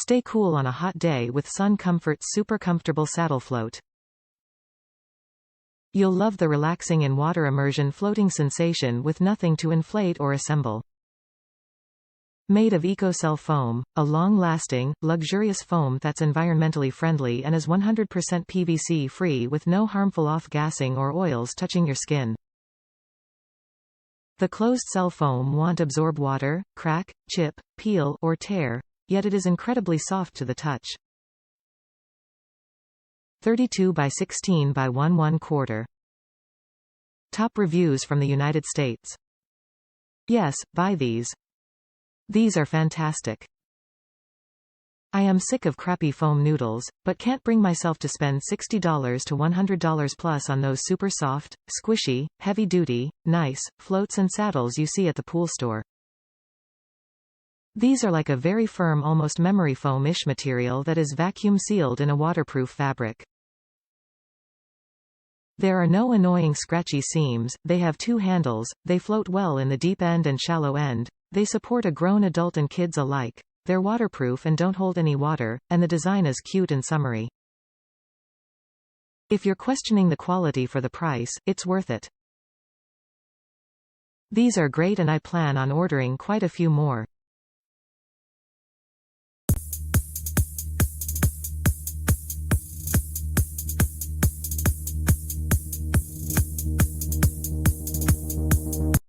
Stay cool on a hot day with SunComfort's super comfortable saddle float. You'll love the relaxing in-water immersion floating sensation with nothing to inflate or assemble. Made of ecocell foam, a long-lasting, luxurious foam that's environmentally friendly and is 100% PVC-free with no harmful off-gassing or oils touching your skin. The closed-cell foam won't absorb water, crack, chip, peel, or tear, yet it is incredibly soft to the touch. 32 by 16 by 1/1/4. Top reviews from the United States. Yes, buy these. These are fantastic. I am sick of crappy foam noodles, but can't bring myself to spend $60 to $100 plus on those super soft, squishy, heavy-duty, nice, floats and saddles you see at the pool store. These are like a very firm, almost memory foam-ish material that is vacuum-sealed in a waterproof fabric. There are no annoying scratchy seams, they have two handles, they float well in the deep end and shallow end, they support a grown adult and kids alike, they're waterproof and don't hold any water, and the design is cute and summery. If you're questioning the quality for the price, it's worth it. These are great and I plan on ordering quite a few more.